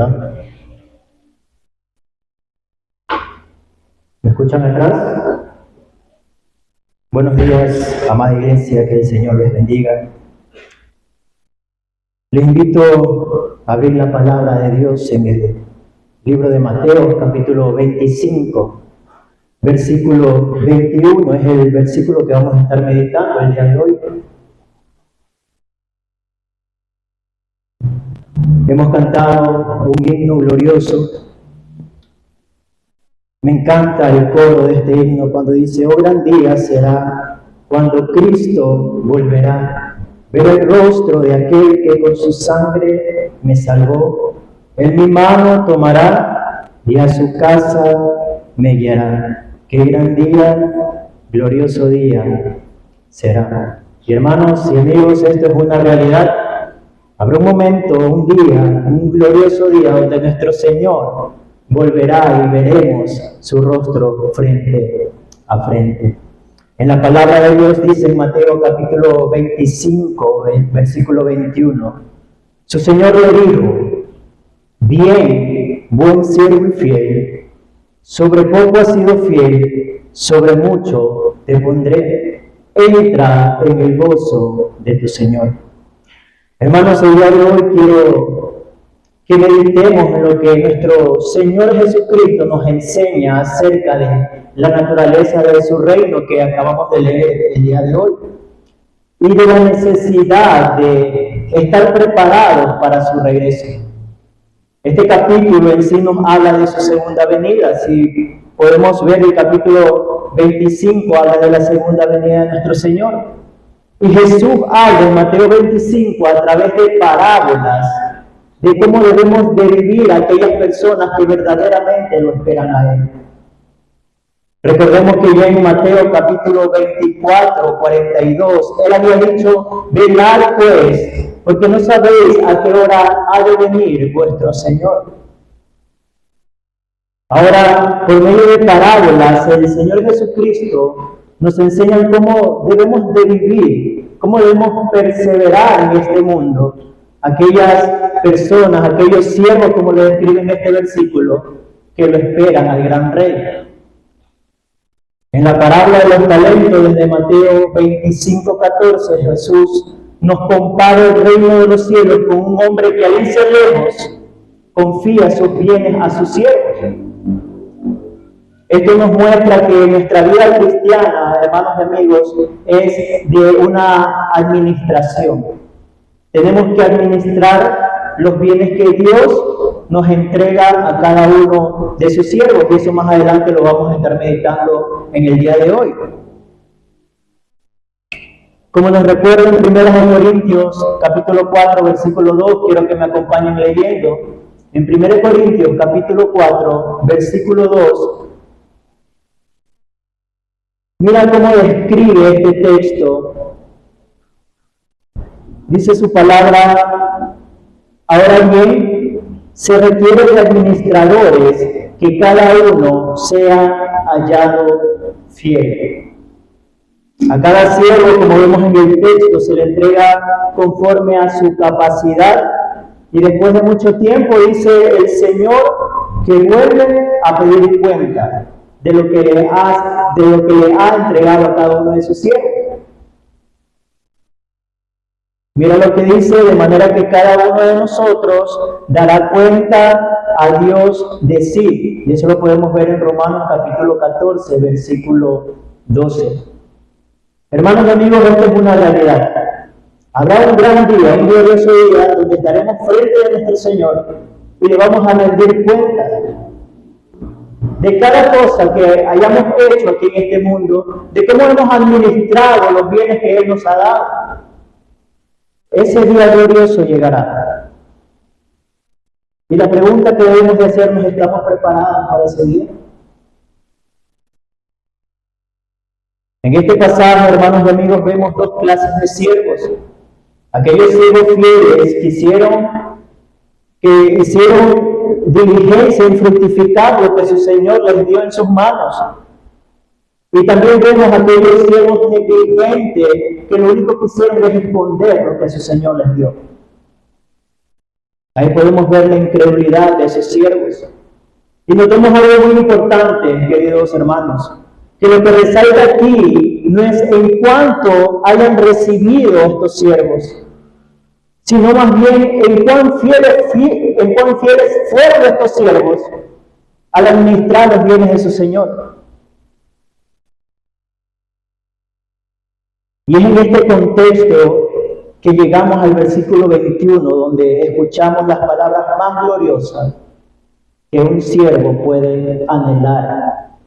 escuchan? ¿Me escuchan atrás? Buenos días, amada iglesia, que el Señor les bendiga. Les invito a abrir la palabra de Dios en el libro de Mateo, capítulo 25, versículo 21, es el versículo que vamos a estar meditando el día de hoy. Hemos cantado un himno glorioso. Me encanta el coro de este himno cuando dice: oh, gran día será cuando Cristo volverá, ver el rostro de aquel que con su sangre me salvó. Él mi mano tomará y a su casa me guiará. Qué gran día, glorioso día será. Y hermanos y amigos, esto es una realidad. Habrá un momento, un día, un glorioso día donde nuestro Señor volverá y veremos su rostro frente a frente. En la palabra de Dios dice en Mateo capítulo 25, versículo 21, su Señor le dijo: bien, buen siervo y fiel, sobre poco has sido fiel, sobre mucho te pondré, entra en el gozo de tu Señor. Hermanos, el día de hoy quiero que meditemos en lo que nuestro Señor Jesucristo nos enseña acerca de la naturaleza de su reino que acabamos de leer el día de hoy, y de la necesidad de estar preparados para su regreso. Este capítulo en sí nos habla de su segunda venida. Si podemos ver el capítulo 25, habla de la segunda venida de nuestro Señor. Y Jesús habla en Mateo 25 a través de parábolas de cómo debemos de vivir a aquellas personas que verdaderamente lo esperan a Él. Recordemos que ya en Mateo capítulo 24, 42, Él había dicho: velad pues, porque no sabéis a qué hora ha de venir vuestro Señor. Ahora, por medio de parábolas, el Señor Jesucristo nos enseña cómo debemos de vivir, cómo debemos perseverar en este mundo. Aquellas personas, aquellos siervos, como lo describe en este versículo, que lo esperan al gran rey. En la parábola de los talentos, desde Mateo 25, 14, Jesús nos compara el reino de los cielos con un hombre que al irse lejos confía sus bienes a sus siervos. Esto nos muestra que nuestra vida cristiana, hermanos y amigos, es de una administración. Tenemos que administrar los bienes que Dios nos entrega a cada uno de sus siervos, y eso más adelante lo vamos a estar meditando en el día de hoy. Como nos recuerda en 1 Corintios capítulo 4, versículo 2, quiero que me acompañen leyendo. En 1 Corintios capítulo 4, versículo 2, mira cómo describe este texto. Dice su palabra: ahora bien, se requiere de administradores, que cada uno sea hallado fiel. A cada siervo, como vemos en el texto, se le entrega conforme a su capacidad, y después de mucho tiempo dice el Señor que vuelve a pedir cuenta de lo que le ha entregado a cada uno de sus siervos. Mira lo que dice: de manera que cada uno de nosotros dará cuenta a Dios de sí. Y eso lo podemos ver en Romanos capítulo 14, versículo 12. Hermanos y amigos, esto es una realidad. Habrá un gran día, un glorioso día, donde estaremos frente a nuestro Señor y le vamos a rendir cuenta de cada cosa que hayamos hecho aquí en este mundo, de cómo hemos administrado los bienes que Él nos ha dado. Ese día glorioso llegará. Y la pregunta que debemos de hacernos: ¿estamos preparados para ese día? En este pasaje, hermanos y amigos, vemos dos clases de siervos. Aquellos siervos fieles que hicieron diligencia en fructificar lo que su Señor les dio en sus manos. Y también vemos a aquellos siervos negligentes que lo único que hicieron es esconder lo que su Señor les dio. Ahí podemos ver la incredulidad de esos siervos. Y notamos algo muy importante, queridos hermanos, que lo que resalta aquí no es en cuánto hayan recibido estos siervos, sino más bien en cuán fieles fueron estos siervos al administrar los bienes de su Señor. Y es en este contexto que llegamos al versículo 21, donde escuchamos las palabras más gloriosas que un siervo puede anhelar.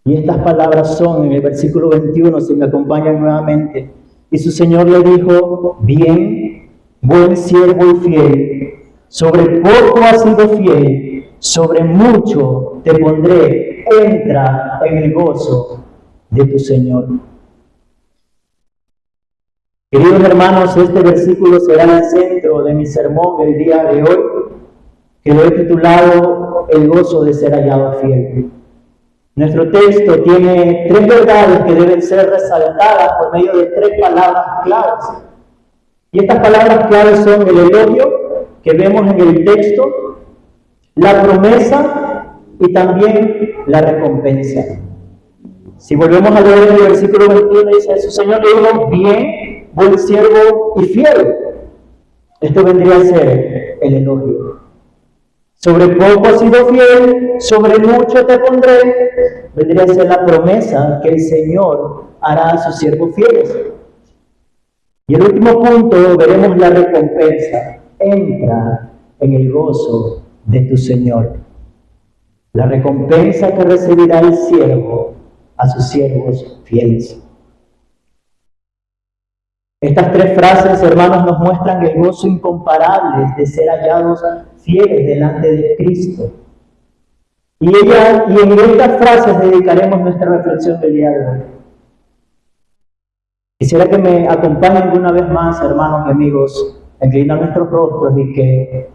Y estas palabras son en el versículo 21, si me acompañan nuevamente. Y su Señor le dijo: bien, buen siervo y fiel, sobre poco has sido fiel, sobre mucho te pondré, entra en el gozo de tu Señor. Queridos hermanos, este versículo será el centro de mi sermón el día de hoy, que lo he titulado El gozo de ser hallado fiel. Nuestro texto tiene tres verdades que deben ser resaltadas por medio de tres palabras claves. Y estas palabras claves son el elogio, que vemos en el texto, la promesa y también la recompensa. Si volvemos a leer el versículo 21, dice: su Señor le dijo: bien, buen siervo y fiel. Esto vendría a ser el elogio. Sobre poco has sido fiel, sobre mucho te pondré. Vendría a ser la promesa que el Señor hará a sus siervos fieles. Y el último punto, veremos la recompensa. Entra en el gozo de tu Señor. La recompensa que recibirá el siervo a sus siervos fieles. Estas tres frases, hermanos, nos muestran el gozo incomparable de ser hallados fieles delante de Cristo. Y en estas frases dedicaremos nuestra reflexión del día de hoy. Quisiera que me acompañen una vez más, hermanos y amigos, a inclinar nuestros rostros y que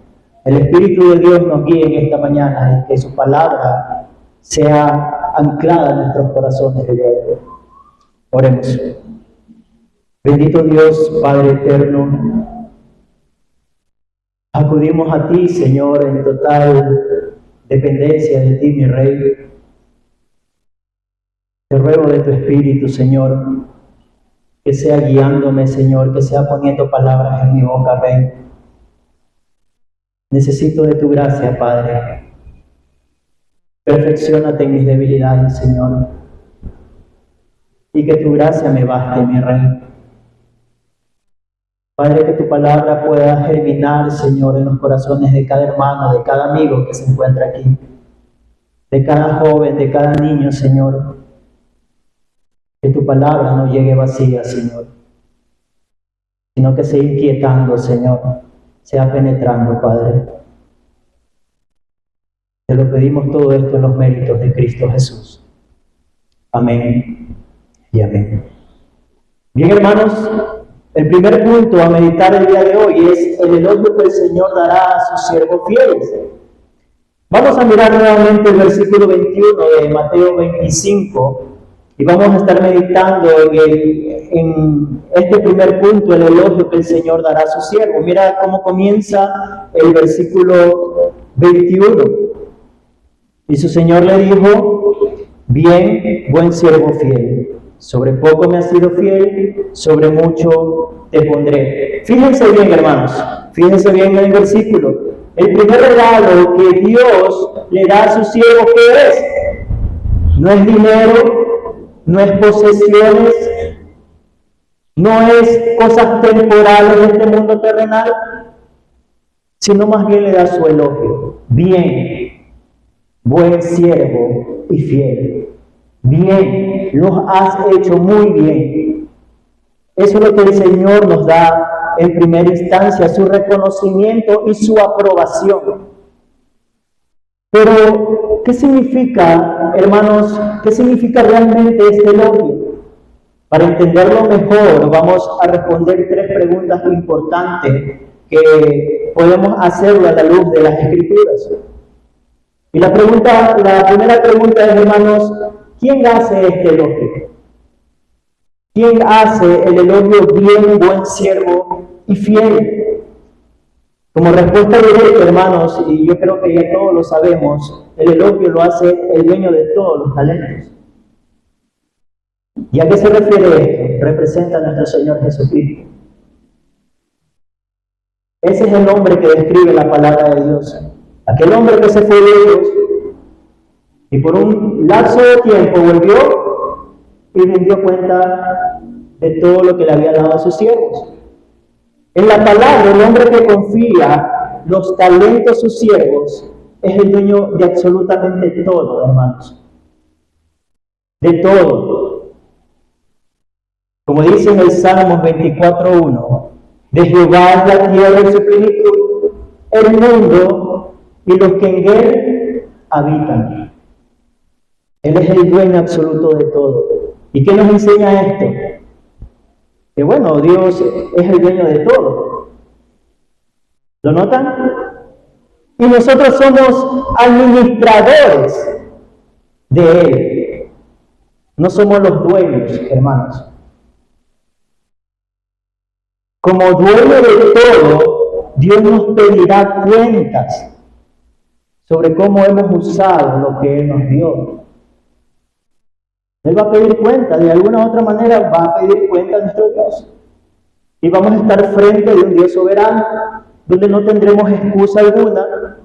el Espíritu de Dios nos guíe en esta mañana y que su palabra sea anclada en nuestros corazones el día de hoy. Oremos. Bendito Dios, Padre eterno, acudimos a ti, Señor, en total dependencia de ti, mi Rey. Te ruego de tu Espíritu, Señor, que sea guiándome, Señor, que sea poniendo palabras en mi boca, Rey. Necesito de tu gracia, Padre. Perfecciónate en mis debilidades, Señor, y que tu gracia me baste, mi Rey. Padre, que tu palabra pueda germinar, Señor, en los corazones de cada hermano, de cada amigo que se encuentra aquí, de cada joven, de cada niño, Señor. Que tu palabra no llegue vacía, Señor, sino que sea inquietando, Señor, sea penetrando, Padre. Te lo pedimos todo esto en los méritos de Cristo Jesús. Amén y amén. Bien, hermanos, el primer punto a meditar el día de hoy es el elogio que el Señor dará a sus siervos fieles. Vamos a mirar nuevamente el versículo 21 de Mateo 25 y vamos a estar meditando en este primer punto, el elogio que el Señor dará a sus siervos. Mira cómo comienza el versículo 21. Y su Señor le dijo: bien, buen siervo fiel. Sobre poco me has sido fiel, sobre mucho te pondré. Fíjense bien, hermanos, fíjense bien en el versículo. El primer regalo que Dios le da a sus siervos, ¿qué es? No es dinero, no es posesiones, no es cosas temporales de este mundo terrenal, sino más bien le da su elogio. Bien, buen siervo y fiel. Bien, lo has hecho muy bien. Eso es lo que el Señor nos da en primera instancia, su reconocimiento y su aprobación. Pero, ¿qué significa, hermanos? ¿Qué significa realmente este elogio? Para entenderlo mejor, vamos a responder tres preguntas importantes que podemos hacerlo a la luz de las Escrituras. Y la primera pregunta es, hermanos, ¿quién hace este elogio? ¿Quién hace el elogio bien, buen siervo y fiel? Como respuesta directa, hermanos, y yo creo que ya todos lo sabemos, el elogio lo hace el dueño de todos los talentos. ¿Y a qué se refiere esto? Representa a nuestro Señor Jesucristo. Ese es el hombre que describe la palabra de Dios. Aquel hombre que se fue de Dios y por un lapso de tiempo volvió y rindió cuenta de todo lo que le había dado a sus siervos. En la palabra, el hombre que confía los talentos a sus siervos es el dueño de absolutamente todo, hermanos. De todo. Como dice en el Salmos 24:1, de Jehová es la tierra en su plenitud, el mundo y los que en él habitan. Él es el dueño absoluto de todo. ¿Y qué nos enseña esto? Que bueno, Dios es el dueño de todo. ¿Lo notan? Y nosotros somos administradores de Él. No somos los dueños, hermanos. Como dueño de todo, Dios nos pedirá cuentas sobre cómo hemos usado lo que Él nos dio. Él va a pedir cuenta, de alguna u otra manera va a pedir cuenta a nuestro Dios. Y vamos a estar frente de un Dios soberano, donde no tendremos excusa alguna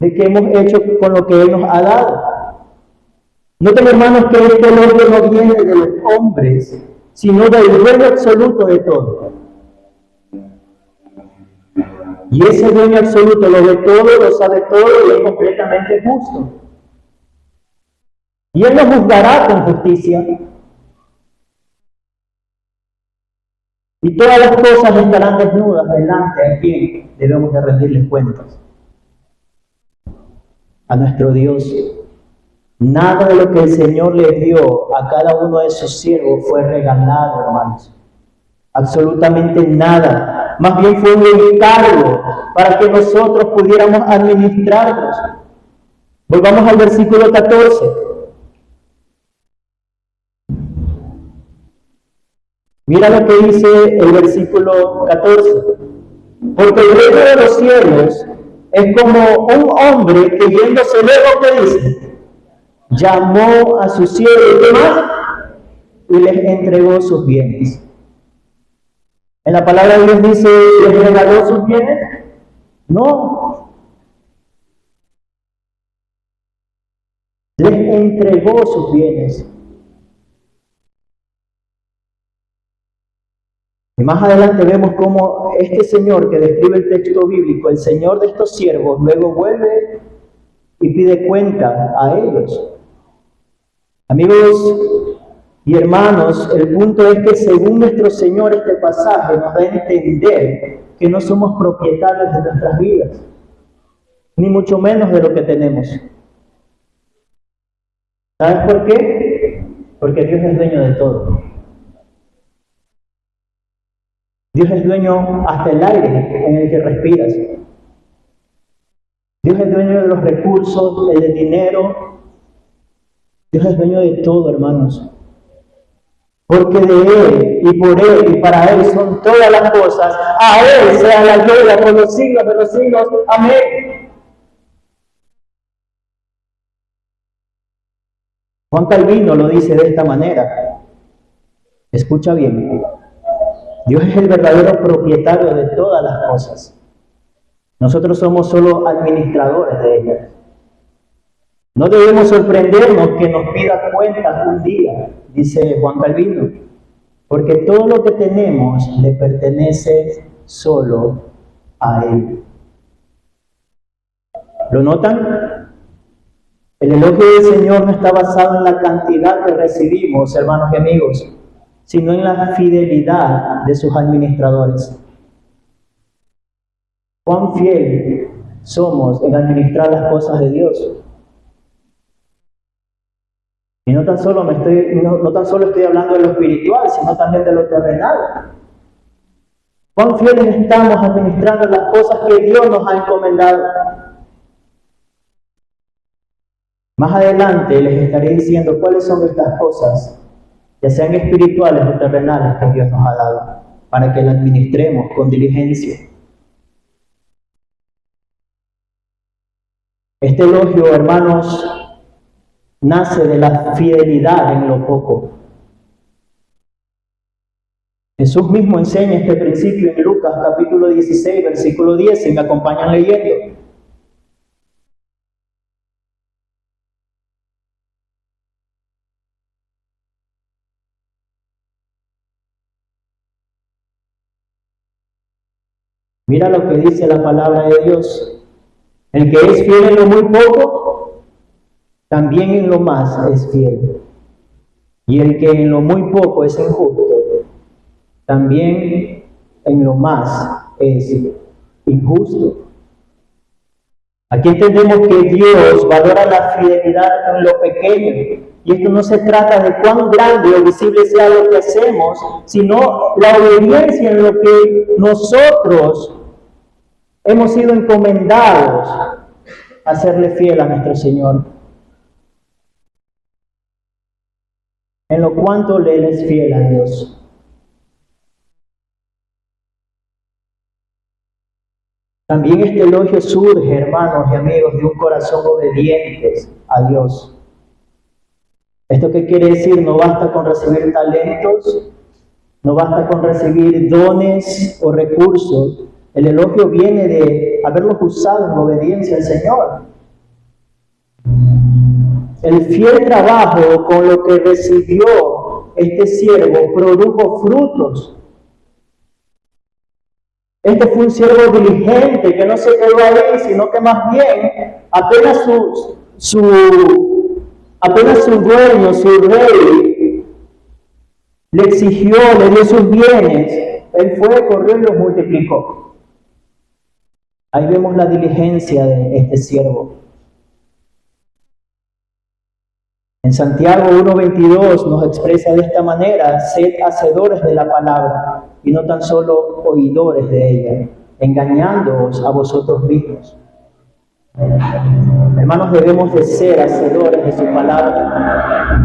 de qué hemos hecho con lo que Él nos ha dado. Noten, hermanos, que este elogio no viene de los hombres, sino del dueño absoluto de todo. Y ese dueño absoluto lo ve todo, lo sabe todo y es completamente justo. Y Él nos juzgará con justicia. Y todas las cosas estarán desnudas delante a quien debemos de rendirles cuentas. A nuestro Dios. Nada de lo que el Señor le dio a cada uno de sus siervos fue regalado, hermanos. Absolutamente nada. Más bien fue un encargo para que nosotros pudiéramos administrarlos. Volvamos al versículo 14. Mira lo que dice el versículo 14. Porque el reino de los cielos es como un hombre que yéndose lejos, ¿qué dice? Llamó a sus siervos, ¿qué más? Y les entregó sus bienes. En la palabra de Dios dice, ¿les regaló sus bienes? No. Les entregó sus bienes. Y más adelante vemos cómo este Señor que describe el texto bíblico, el Señor de estos siervos, luego vuelve y pide cuenta a ellos. Amigos y hermanos, el punto es que según nuestro Señor este pasaje nos da a entender que no somos propietarios de nuestras vidas, ni mucho menos de lo que tenemos. ¿Sabes por qué? Porque Dios es dueño de todo. Dios es dueño hasta el aire en el que respiras. Dios es dueño de los recursos, del dinero. Dios es dueño de todo, hermanos. Porque de Él y por Él y para Él son todas las cosas. A Él sea la gloria por los siglos de los siglos. Amén. Juan Calvino lo dice de esta manera. Escucha bien. Dios es el verdadero propietario de todas las cosas. Nosotros somos solo administradores de ellas. No debemos sorprendernos que nos pida cuentas un día, dice Juan Calvino, porque todo lo que tenemos le pertenece solo a Él. ¿Lo notan? El elogio del Señor no está basado en la cantidad que recibimos, hermanos y amigos, sino en la fidelidad de sus administradores. ¿Cuán fiel somos en administrar las cosas de Dios? Y no tan solo estoy hablando de lo espiritual, sino también de lo terrenal. ¿Cuán fieles estamos administrando las cosas que Dios nos ha encomendado? Más adelante les estaré diciendo cuáles son estas cosas, ya sean espirituales o terrenales, que Dios nos ha dado, para que las administremos con diligencia. Este elogio, hermanos, nace de la fidelidad en lo poco. Jesús mismo enseña este principio en Lucas capítulo 16, versículo 10, si me acompañan leyendo. Mira lo que dice la palabra de Dios. El que es fiel en lo muy poco, también en lo más es fiel. Y el que en lo muy poco es injusto, también en lo más es injusto. Aquí entendemos que Dios valora la fidelidad en lo pequeño. Y esto no se trata de cuán grande o visible sea lo que hacemos, sino la obediencia en lo que nosotros hemos sido encomendados a serle fiel a nuestro Señor. En lo cuanto le es fiel a Dios. También este elogio surge, hermanos y amigos, de un corazón obediente a Dios. ¿Esto qué quiere decir? No basta con recibir talentos, no basta con recibir dones o recursos. El elogio viene de haberlos usado en obediencia al Señor. El fiel trabajo con lo que recibió este siervo produjo frutos. Este fue un siervo diligente que no se quedó ahí, sino que más bien apenas su dueño, su rey, le exigió, le dio sus bienes, él fue, corrió y los multiplicó. Ahí vemos la diligencia de este siervo. En Santiago 1:22 nos expresa de esta manera: sed hacedores de la palabra y no tan solo oidores de ella, engañándoos a vosotros mismos. Hermanos, debemos de ser hacedores de su palabra.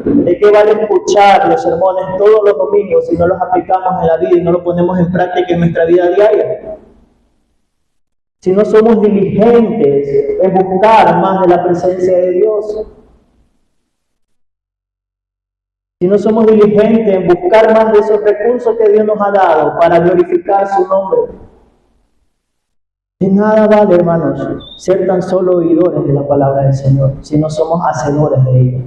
¿De qué vale escuchar los sermones todos los domingos si no los aplicamos en la vida y no los ponemos en práctica en nuestra vida diaria? Si no somos diligentes en buscar más de la presencia de Dios. Si no somos diligentes en buscar más de esos recursos que Dios nos ha dado para glorificar su nombre. De nada vale, hermanos, ser tan solo oidores de la palabra del Señor, si no somos hacedores de ella.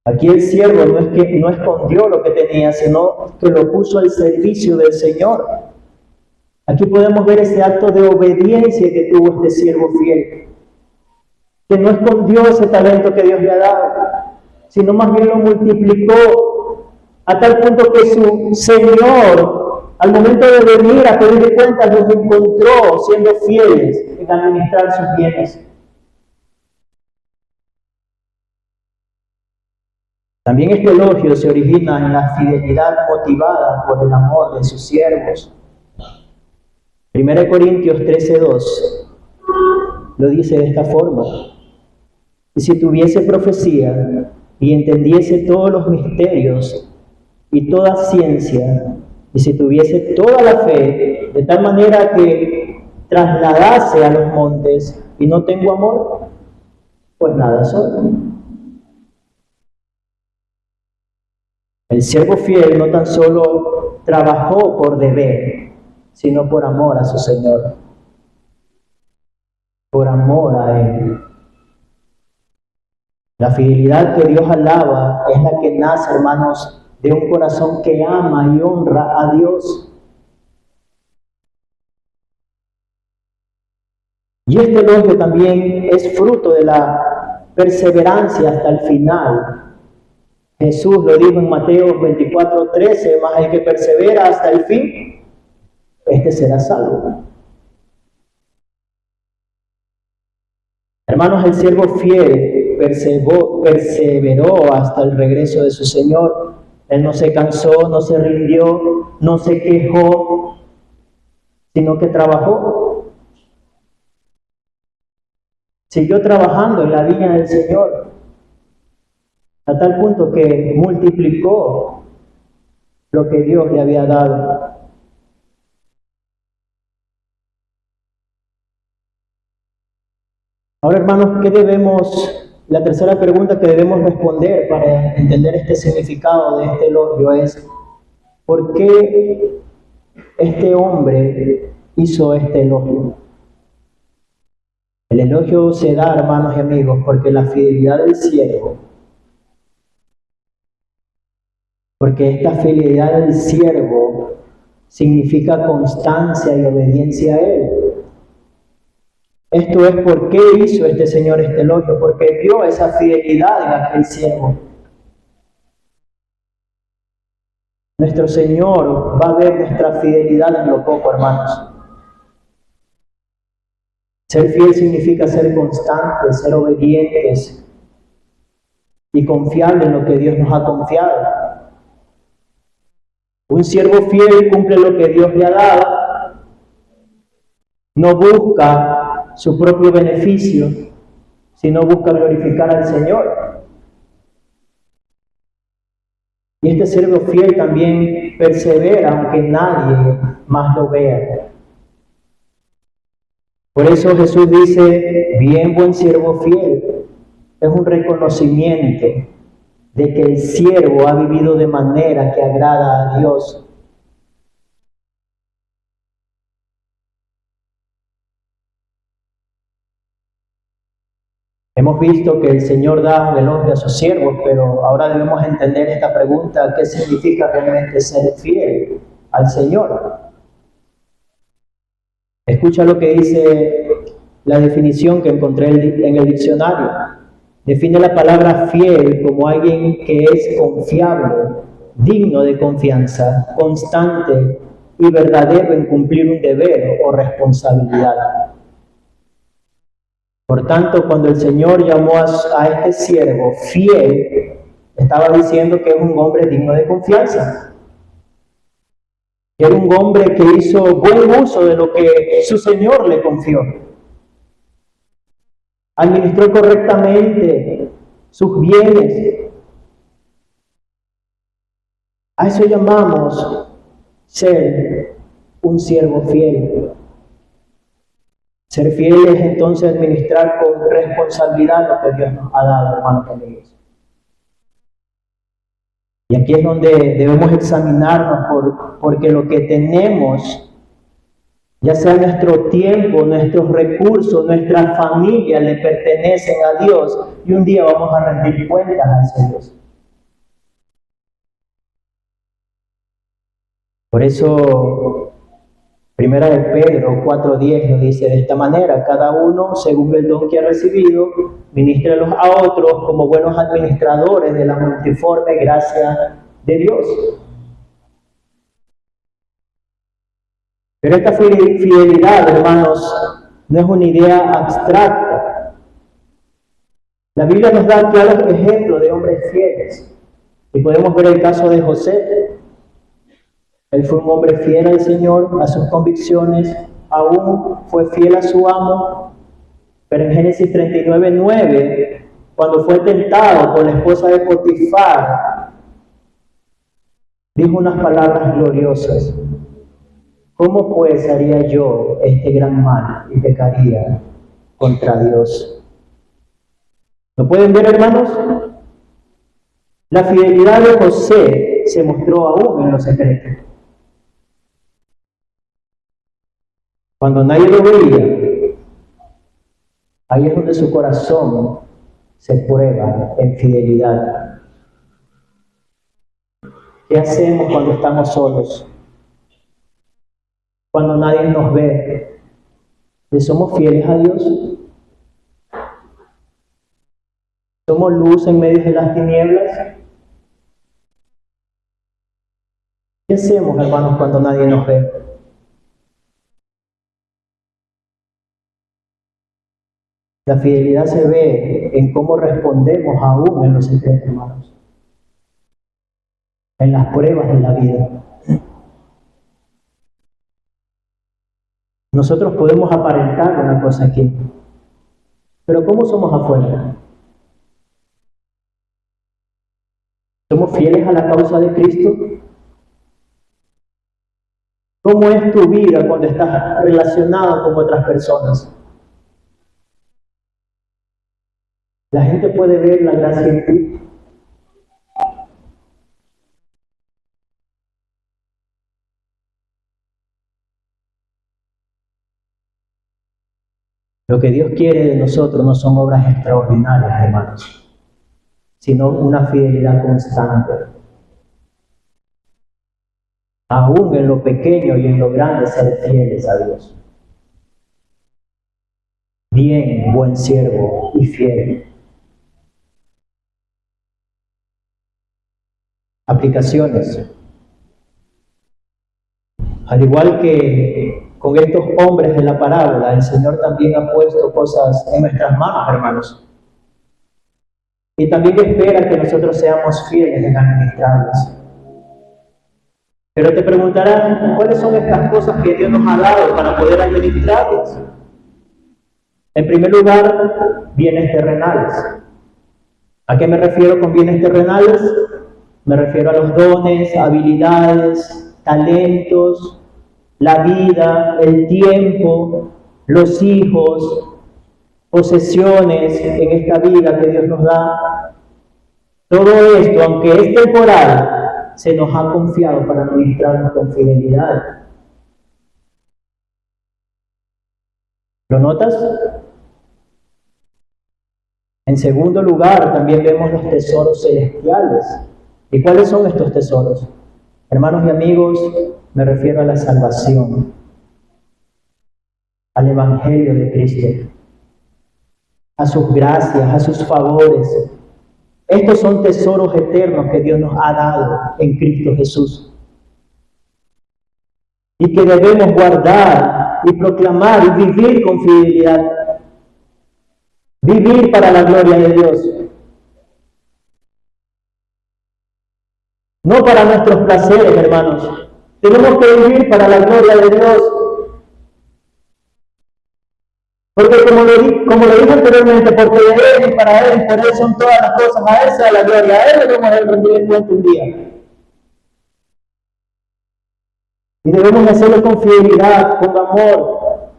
Aquí el siervo no es que no escondió lo que tenía, sino que lo puso al servicio del Señor. Aquí podemos ver ese acto de obediencia que tuvo este siervo fiel, que no escondió ese talento que Dios le ha dado, sino más bien lo multiplicó a tal punto que su Señor, al momento de venir a pedirle cuentas, los encontró siendo fieles en administrar sus bienes. También este elogio se origina en la fidelidad motivada por el amor de sus siervos. 1 Corintios 13:2 lo dice de esta forma: y si tuviese profecía y entendiese todos los misterios y toda ciencia, y si tuviese toda la fe, de tal manera que trasladase a los montes, y no tengo amor, pues nada soy. El siervo fiel no tan solo trabajó por deber, sino por amor a su Señor, por amor a Él. La fidelidad que Dios alaba es la que nace, hermanos, de un corazón que ama y honra a Dios. Y este elogio también es fruto de la perseverancia hasta el final. Jesús lo dijo en Mateo 24:13, mas el que persevera hasta el fin, este será salvo. Hermanos, el siervo fiel perseveró hasta el regreso de su Señor. Él no se cansó, no se rindió, no se quejó, sino que trabajó. Siguió trabajando en la viña del Señor, a tal punto que multiplicó lo que Dios le había dado. Ahora, hermanos, la tercera pregunta que debemos responder para entender este significado de este elogio es, ¿por qué este hombre hizo este elogio? El elogio se da, hermanos y amigos, porque la fidelidad del siervo, porque esta fidelidad del siervo significa constancia y obediencia a él. Esto es por qué hizo este Señor este elogio, porque vio esa fidelidad en aquel siervo. Nuestro Señor va a ver nuestra fidelidad en lo poco, hermanos. Ser fiel significa ser constantes, ser obedientes y confiar en lo que Dios nos ha confiado. Un siervo fiel cumple lo que Dios le ha dado, no busca su propio beneficio, sino busca glorificar al Señor. Y este siervo fiel también persevera aunque nadie más lo vea. Por eso Jesús dice, bien buen siervo fiel, es un reconocimiento de que el siervo ha vivido de manera que agrada a Dios. Hemos visto que el Señor da un elogio a sus siervos, pero ahora debemos entender esta pregunta, ¿qué significa realmente ser fiel al Señor? Escucha lo que dice la definición que encontré en el diccionario. Define la palabra fiel como alguien que es confiable, digno de confianza, constante y verdadero en cumplir un deber o responsabilidad. Por tanto, cuando el Señor llamó a este siervo fiel, estaba diciendo que es un hombre digno de confianza. Que era un hombre que hizo buen uso de lo que su Señor le confió. Administró correctamente sus bienes. A eso llamamos ser un siervo fiel. Ser fiel es entonces administrar con responsabilidad lo que Dios nos ha dado, hermanos y amigos. Y aquí es donde debemos examinarnos porque lo que tenemos, ya sea nuestro tiempo, nuestros recursos, nuestra familia, le pertenecen a Dios y un día vamos a rendir cuentas a ese Dios. Por eso, Primera de Pedro 4:10 nos dice de esta manera, cada uno según el don que ha recibido, ministrélos a otros como buenos administradores de la multiforme gracia de Dios. Pero esta fidelidad, hermanos, no es una idea abstracta. La Biblia nos da claros ejemplos de hombres fieles. Y podemos ver el caso de José. Él fue un hombre fiel al Señor, a sus convicciones, aún fue fiel a su amo. Pero en Génesis 39:9, cuando fue tentado por la esposa de Potifar, dijo unas palabras gloriosas. ¿Cómo pues haría yo este gran mal y pecaría contra Dios? ¿Lo pueden ver, hermanos? La fidelidad de José se mostró aún en lo secreto. Cuando nadie lo veía, ahí es donde su corazón se prueba en fidelidad. ¿Qué hacemos cuando estamos solos? Cuando nadie nos ve, ¿le somos fieles a Dios? ¿Somos luz en medio de las tinieblas? ¿Qué hacemos, hermanos, cuando nadie nos ve? La fidelidad se ve en cómo respondemos aún en los secretos, hermanos. En las pruebas de la vida. Nosotros podemos aparentar una cosa aquí, pero ¿cómo somos afuera? ¿Somos fieles a la causa de Cristo? ¿Cómo es tu vida cuando estás relacionado con otras personas? La gente puede ver la gracia en ti. Lo que Dios quiere de nosotros no son obras extraordinarias, hermanos, sino una fidelidad constante. Aún en lo pequeño y en lo grande, ser fieles a Dios. Bien, buen siervo y fiel. Aplicaciones. Al igual que con estos hombres de la parábola, el Señor también ha puesto cosas en nuestras manos, hermanos. Y también espera que nosotros seamos fieles en administrarlas. Pero te preguntarán, ¿cuáles son estas cosas que Dios nos ha dado para poder administrarlas? En primer lugar, bienes terrenales. ¿A qué me refiero con bienes terrenales? Me refiero a los dones, habilidades, talentos, la vida, el tiempo, los hijos, posesiones en esta vida que Dios nos da. Todo esto, aunque es temporal, se nos ha confiado para administrarnos con fidelidad. ¿Lo notas? En segundo lugar, también vemos los tesoros celestiales. ¿Y cuáles son estos tesoros? Hermanos y amigos, me refiero a la salvación, al Evangelio de Cristo, a sus gracias, a sus favores. Estos son tesoros eternos que Dios nos ha dado en Cristo Jesús y que debemos guardar y proclamar y vivir con fidelidad. Vivir para la gloria de Dios. No para nuestros placeres, hermanos. Tenemos que vivir para la gloria de Dios. Porque como lo dije anteriormente, porque de Él y para Él y por Él son todas las cosas, a Él sea la gloria, a Él debemos de rendir cuenta un día. Y debemos hacerlo con fidelidad, con amor,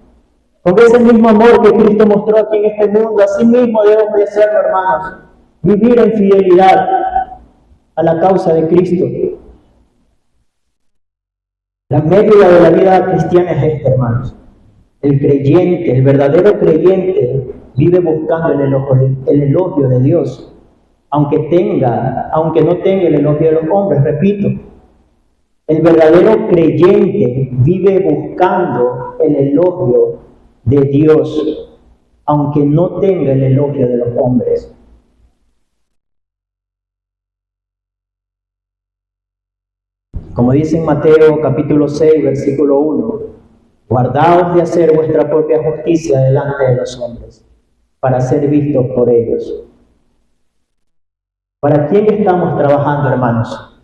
con ese mismo amor que Cristo mostró aquí en este mundo. Así mismo debemos de hacerlo, hermanos. Vivir en fidelidad a la causa de Cristo. La medida de la vida cristiana es esta, hermanos. El creyente, el verdadero creyente, vive buscando el elogio de Dios, aunque no tenga el elogio de los hombres, repito. El verdadero creyente vive buscando el elogio de Dios, aunque no tenga el elogio de los hombres. Como dice en Mateo capítulo 6, versículo 1, guardaos de hacer vuestra propia justicia delante de los hombres, para ser vistos por ellos. ¿Para quién estamos trabajando, hermanos?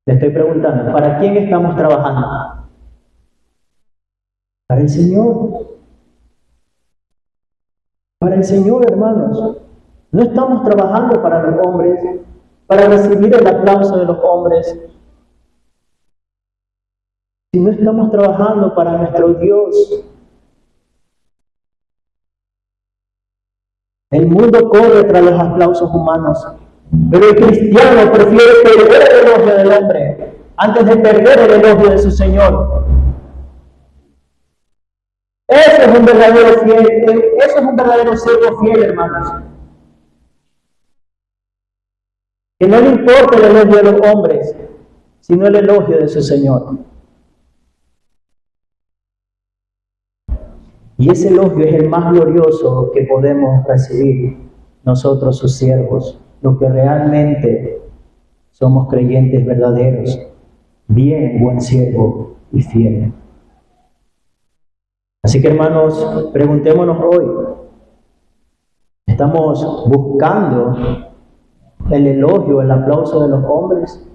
Le estoy preguntando, ¿para quién estamos trabajando? Para el Señor. Para el Señor, hermanos. No estamos trabajando para los hombres, para recibir el aplauso de los hombres, sino estamos trabajando para nuestro Dios. El mundo corre tras los aplausos humanos, pero el cristiano prefiere perder el elogio del hombre antes de perder el elogio de su Señor. Ese es un verdadero fiel, eso es un verdadero siervo fiel, hermanos. Que no le importa el elogio de los hombres, sino el elogio de su Señor. Y ese elogio es el más glorioso que podemos recibir nosotros, sus siervos, los que realmente somos creyentes verdaderos. Bien, buen siervo y fiel. Así que, hermanos, preguntémonos hoy, ¿estamos buscando el elogio, el aplauso de los hombres?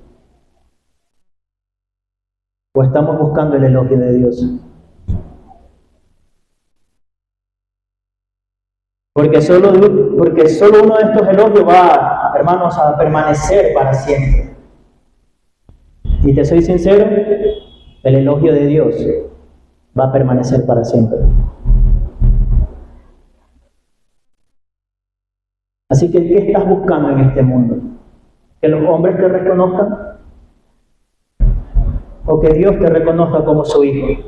¿O estamos buscando el elogio de Dios? Porque solo uno de estos elogios va, hermanos, a permanecer para siempre. Y te soy sincero, el elogio de Dios va a permanecer para siempre. Así que, ¿qué estás buscando en este mundo? ¿Que los hombres te reconozcan? ¿O que Dios te reconozca como su hijo?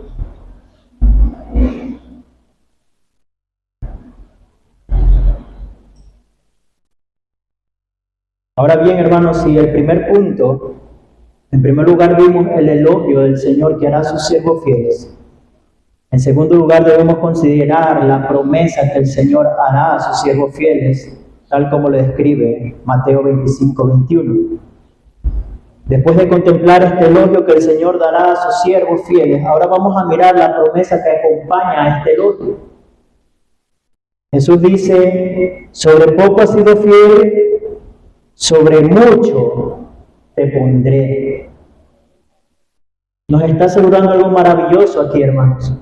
Ahora bien, hermanos, si el primer punto, en primer lugar vimos el elogio del Señor que hará a sus siervos fieles. En segundo lugar debemos considerar la promesa que el Señor hará a sus siervos fieles, tal como lo describe Mateo 25, 21. Después de contemplar este elogio que el Señor dará a sus siervos fieles, ahora vamos a mirar la promesa que acompaña a este elogio. Jesús dice, sobre poco has sido fiel, sobre mucho te pondré. Nos está asegurando algo maravilloso aquí, hermanos.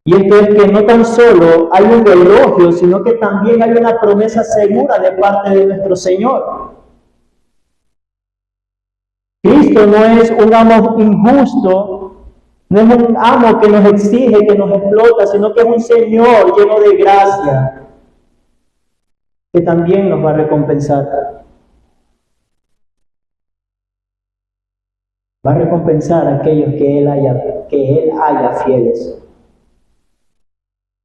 Y esto es que no tan solo hay un elogio, sino que también hay una promesa segura de parte de nuestro Señor. Cristo no es un amo injusto, no es un amo que nos exige, que nos explota, sino que es un Señor lleno de gracia, que también nos va a recompensar. Va a recompensar a aquellos que Él haya fieles.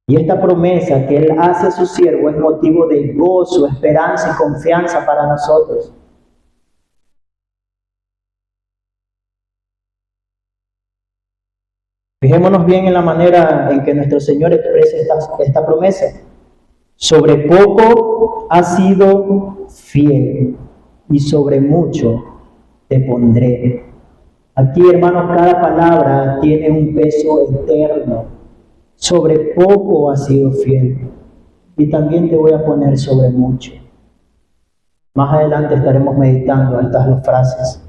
Y esta promesa que Él hace a su siervo es motivo de gozo, esperanza y confianza para nosotros. Fijémonos bien en la manera en que nuestro Señor expresa esta promesa. Sobre poco has sido fiel y sobre mucho te pondré. Aquí, hermanos, cada palabra tiene un peso eterno. Sobre poco has sido fiel y también te voy a poner sobre mucho. Más adelante estaremos meditando estas dos frases.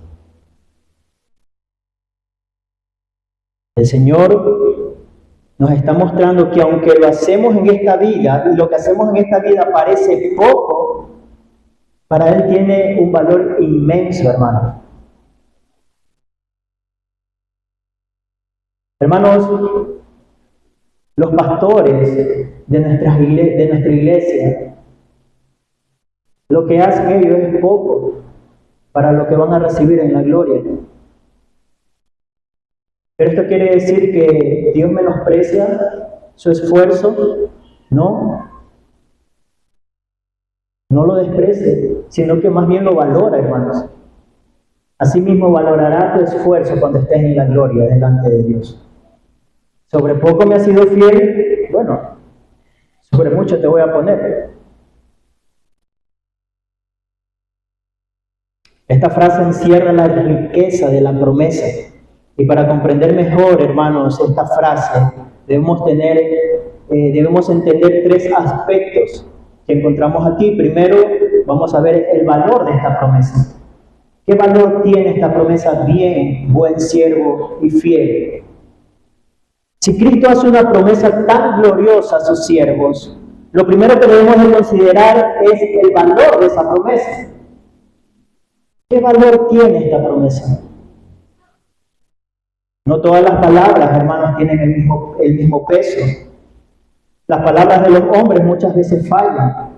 El Señor nos está mostrando que aunque lo hacemos en esta vida, y lo que hacemos en esta vida parece poco, para Él tiene un valor inmenso, hermanos. Hermanos, los pastores de nuestra iglesia, lo que hacen ellos es poco para lo que van a recibir en la gloria. Pero esto quiere decir que Dios menosprecia su esfuerzo, no lo desprecie, sino que más bien lo valora, hermanos. Asimismo valorará tu esfuerzo cuando estés en la gloria delante de Dios. Sobre poco me has sido fiel, bueno, sobre mucho te voy a poner. Esta frase encierra la riqueza de la promesa. Y para comprender mejor, hermanos, esta frase, debemos entender tres aspectos que encontramos aquí. Primero, vamos a ver el valor de esta promesa. ¿Qué valor tiene esta promesa? Bien, buen siervo y fiel. Si Cristo hace una promesa tan gloriosa a sus siervos, lo primero que debemos de considerar es el valor de esa promesa. ¿Qué valor tiene esta promesa? No todas las palabras, hermanos, tienen el mismo peso. Las palabras de los hombres muchas veces fallan.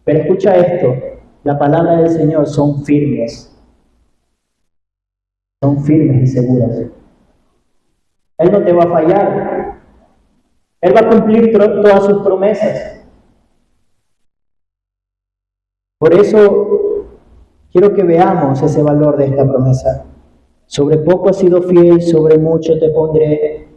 Pero escucha esto, la palabra del Señor son firmes. Son firmes y seguras. Él no te va a fallar. Él va a cumplir todas sus promesas. Por eso quiero que veamos ese valor de esta promesa. Sobre poco has sido fiel, sobre mucho te pondré.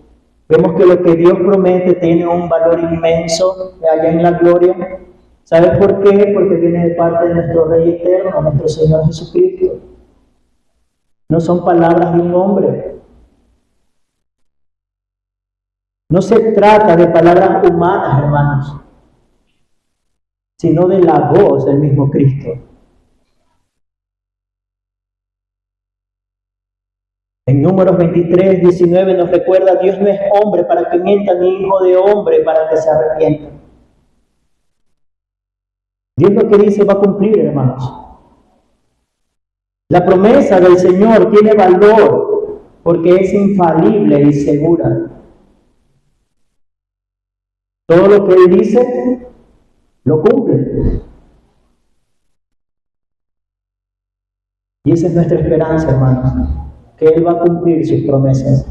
Vemos que lo que Dios promete tiene un valor inmenso allá en la gloria. ¿Sabes por qué? Porque viene de parte de nuestro Rey eterno, nuestro Señor Jesucristo. No son palabras de un hombre. No se trata de palabras humanas, hermanos, sino de la voz del mismo Cristo. En Números 23, 19 nos recuerda: Dios no es hombre para que mienta, ni hijo de hombre para que se arrepienta. Dios lo que dice va a cumplir, hermanos. La promesa del Señor tiene valor porque es infalible y segura. Todo lo que Él dice, lo cumple. Y esa es nuestra esperanza, hermanos, que Él va a cumplir sus promesas.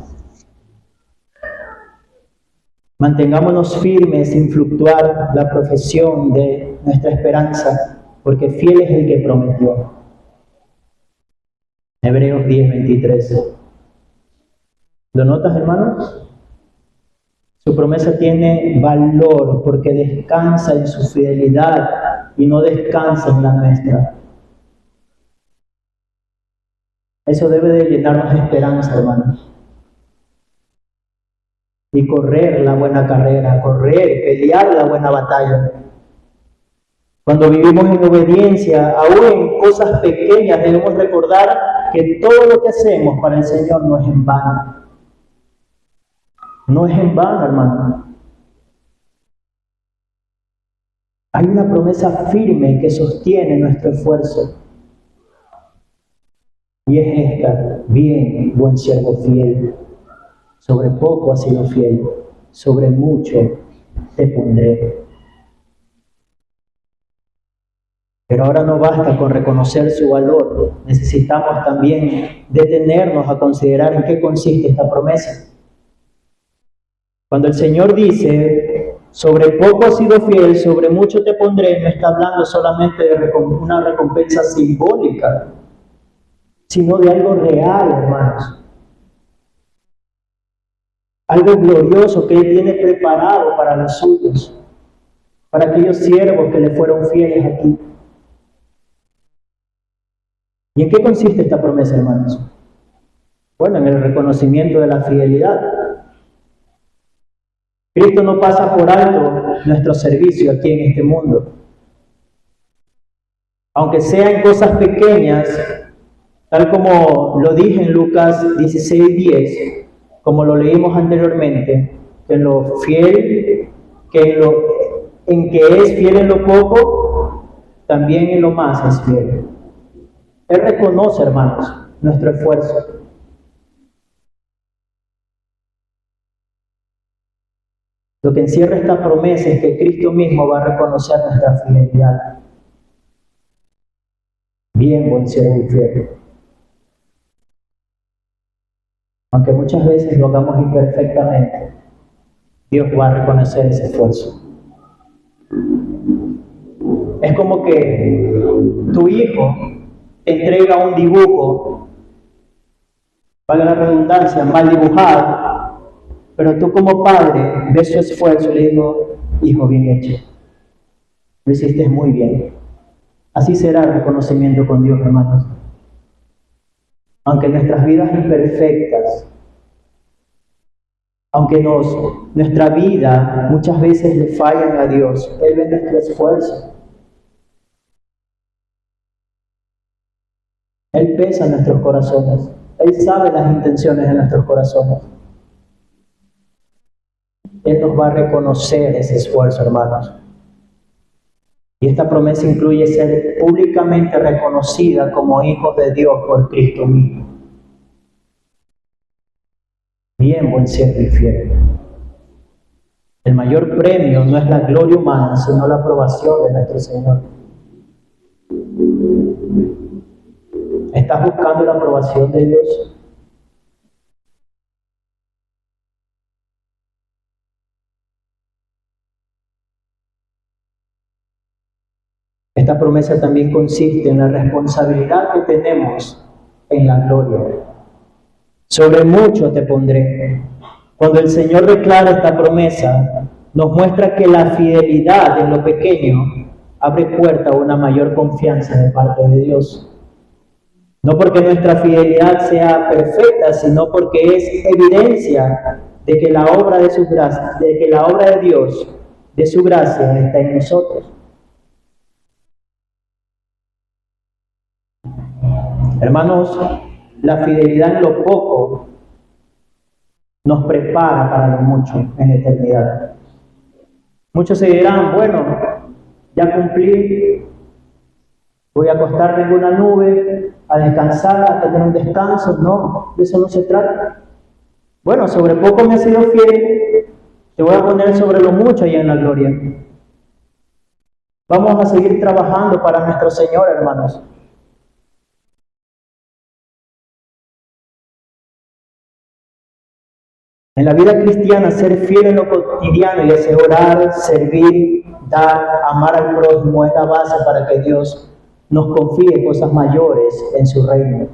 Mantengámonos firmes sin fluctuar la profesión de nuestra esperanza, porque fiel es el que prometió. Hebreos 10:23. ¿Lo notas, hermanos? Su promesa tiene valor porque descansa en su fidelidad y no descansa en la nuestra. Eso debe de llenarnos de esperanza, hermanos. Y correr la buena carrera, pelear la buena batalla. Cuando vivimos en obediencia, aún en cosas pequeñas, debemos recordar que todo lo que hacemos para el Señor no es en vano. No es en vano, hermano. Hay una promesa firme que sostiene nuestro esfuerzo. Y es esta: bien, buen siervo fiel. Sobre poco has sido fiel, sobre mucho te pondré. Pero ahora no basta con reconocer su valor, necesitamos también detenernos a considerar en qué consiste esta promesa. Cuando el Señor dice, sobre poco has sido fiel, sobre mucho te pondré, no está hablando solamente de una recompensa simbólica, sino de algo real, hermanos. Algo glorioso que Él tiene preparado para los suyos, para aquellos siervos que le fueron fieles aquí. ¿Y en qué consiste esta promesa, hermanos? Bueno, en el reconocimiento de la fidelidad. Cristo no pasa por alto nuestro servicio aquí en este mundo. Aunque sea en cosas pequeñas, tal como lo dije en Lucas 16:10, como lo leímos anteriormente, que en lo fiel, en que es fiel en lo poco, también en lo más es fiel. Él reconoce, hermanos, nuestro esfuerzo. Lo que encierra esta promesa es que Cristo mismo va a reconocer nuestra fidelidad. Bien, buen siervo y fiel. Aunque muchas veces lo hagamos imperfectamente, Dios va a reconocer ese esfuerzo. Es como que tu hijo te entrega un dibujo, valga la redundancia, mal dibujado, pero tú como padre ves su esfuerzo y le digo, hijo, bien hecho, lo hiciste muy bien. Así será el reconocimiento con Dios, hermanos. Aunque nuestras vidas imperfectas, aunque nuestra vida muchas veces le fallan a Dios, Él ve nuestro esfuerzo. Él pesa nuestros corazones. Él sabe las intenciones de nuestros corazones. Él nos va a reconocer ese esfuerzo, hermanos. Y esta promesa incluye ser públicamente reconocida como hijos de Dios por Cristo mismo. Bien, buen siervo y fiel. El mayor premio no es la gloria humana, sino la aprobación de nuestro Señor. ¿Estás buscando la aprobación de Dios? Esta promesa también consiste en la responsabilidad que tenemos en la gloria. Sobre mucho te pondré. Cuando el Señor declara esta promesa, nos muestra que la fidelidad en lo pequeño abre puerta a una mayor confianza de parte de Dios. No porque nuestra fidelidad sea perfecta, sino porque es evidencia de que la obra de su gracia, de que la obra de Dios, de su gracia, está en nosotros. Hermanos, la fidelidad en lo poco nos prepara para lo mucho en la eternidad. Muchos se dirán, bueno, ya cumplí, voy a acostarme en una nube, a descansar, a tener un descanso. No, de eso no se trata. Bueno, sobre poco me has sido fiel, te voy a poner sobre lo mucho allá en la gloria. Vamos a seguir trabajando para nuestro Señor, hermanos. En la vida cristiana, ser fiel en lo cotidiano y hacer orar, servir, dar, amar al prójimo es la base para que Dios nos confíe cosas mayores en su reino.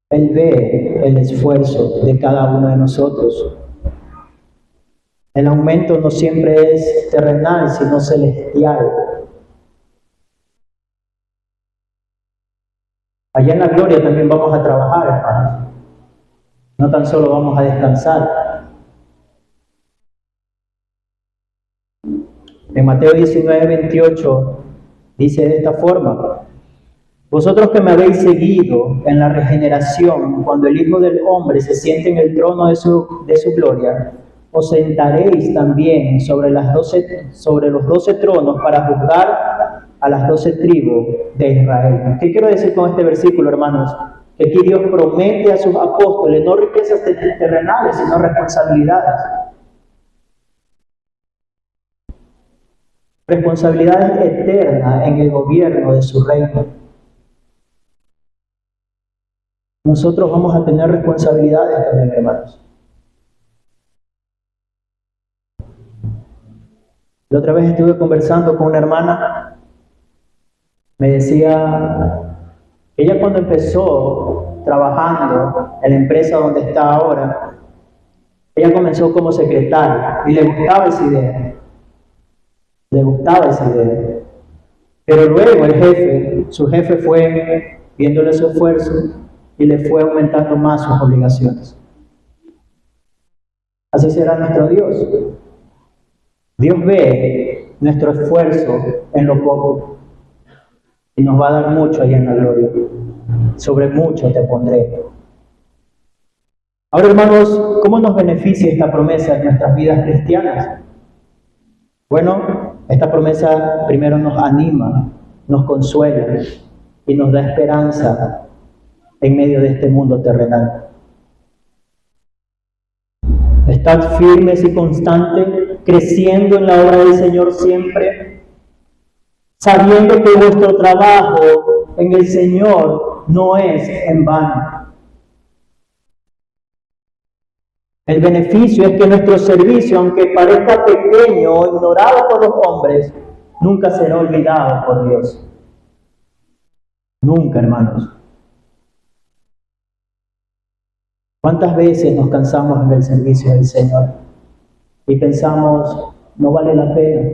Él ve el esfuerzo de cada uno de nosotros. El aumento no siempre es terrenal, sino celestial. Allá en la gloria también vamos a trabajar, hermanos. No tan solo vamos a descansar. En Mateo 19:28 dice de esta forma: vosotros que me habéis seguido en la regeneración, cuando el Hijo del Hombre se siente en el trono de su gloria, os sentaréis también sobre los 12 tronos para juzgar a las 12 tribus de Israel. ¿Qué quiero decir con este versículo, hermanos? Que aquí Dios promete a sus apóstoles no riquezas terrenales, sino responsabilidades. Responsabilidades eternas en el gobierno de su reino. Nosotros vamos a tener responsabilidades también, hermanos. La otra vez estuve conversando con una hermana. Me decía, ella cuando empezó trabajando en la empresa donde está ahora, ella comenzó como secretaria y le gustaba esa idea. Le gustaba esa idea. Pero luego el jefe, su jefe fue viéndole su esfuerzo y le fue aumentando más sus obligaciones. Así será nuestro Dios. Dios ve nuestro esfuerzo en lo poco y nos va a dar mucho allá en la gloria. Sobre mucho te pondré. Ahora, hermanos, ¿cómo nos beneficia esta promesa en nuestras vidas cristianas? Bueno, esta promesa primero nos anima, nos consuela y nos da esperanza en medio de este mundo terrenal. Estad firmes y constantes, creciendo en la obra del Señor siempre, sabiendo que vuestro trabajo en el Señor no es en vano. El beneficio es que nuestro servicio, aunque parezca pequeño o ignorado por los hombres, nunca será olvidado por Dios. Nunca, hermanos. ¿Cuántas veces nos cansamos en el servicio del Señor y pensamos, no vale la pena?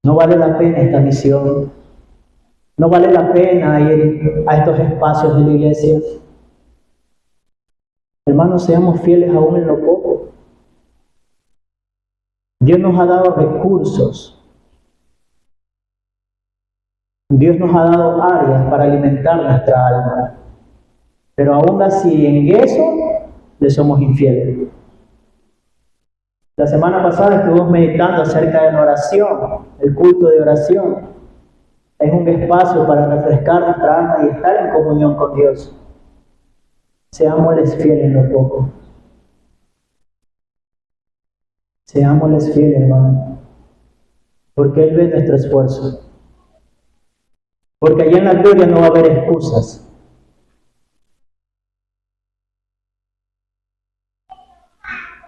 No vale la pena esta misión. No vale la pena ir a estos espacios de la iglesia. Hermanos, seamos fieles aún en lo poco. Dios nos ha dado recursos. Dios nos ha dado áreas para alimentar nuestra alma. Pero aún así, en eso, le somos infieles. La semana pasada estuvimos meditando acerca de la oración, el culto de oración. Es un espacio para refrescar nuestra alma y estar en comunión con Dios. Seámosles fieles en lo poco. Seámosles fieles, hermano. Porque Él ve nuestro esfuerzo. Porque allá en la gloria no va a haber excusas.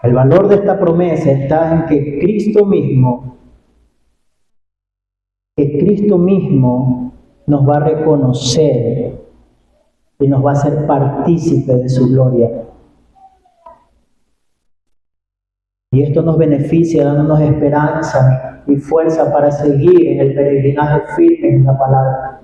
El valor de esta promesa está en que Cristo mismo nos va a reconocer y nos va a hacer partícipe de su gloria. Y esto nos beneficia dándonos esperanza y fuerza para seguir en el peregrinaje firme en la palabra.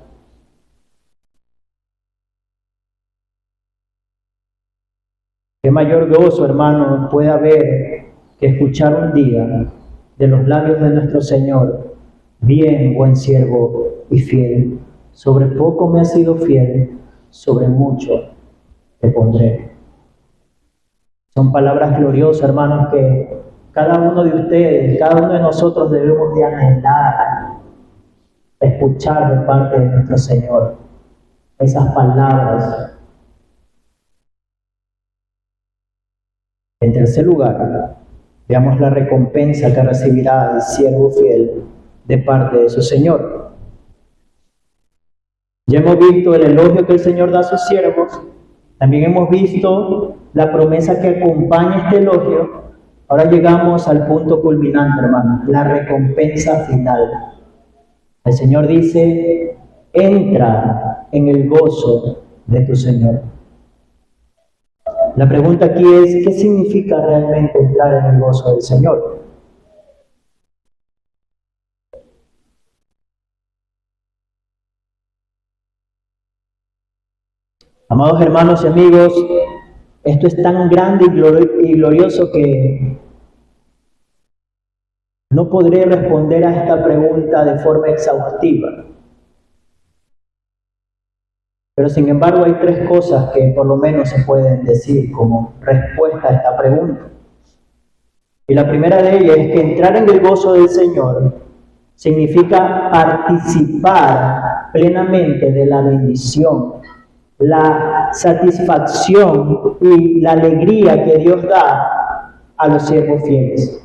Qué mayor gozo, hermano, puede haber que escuchar un día de los labios de nuestro Señor: bien, buen siervo y fiel, sobre poco me has sido fiel, sobre mucho te pondré. Son palabras gloriosas, hermanos, que cada uno de ustedes, cada uno de nosotros debemos de anhelar, escuchar de parte de nuestro Señor esas palabras. En tercer lugar, veamos la recompensa que recibirá el siervo fiel de parte de su Señor. Ya hemos visto el elogio que el Señor da a sus siervos, también hemos visto la promesa que acompaña este elogio. Ahora llegamos al punto culminante, hermano, la recompensa final. El Señor dice, entra en el gozo de tu Señor. La pregunta aquí es, ¿qué significa realmente entrar en el gozo del Señor? Amados hermanos y amigos, esto es tan grande y glorioso que no podré responder a esta pregunta de forma exhaustiva. Pero sin embargo hay tres cosas que por lo menos se pueden decir como respuesta a esta pregunta. Y la primera de ellas es que entrar en el gozo del Señor significa participar plenamente de la bendición, la satisfacción y la alegría que Dios da a los siervos fieles.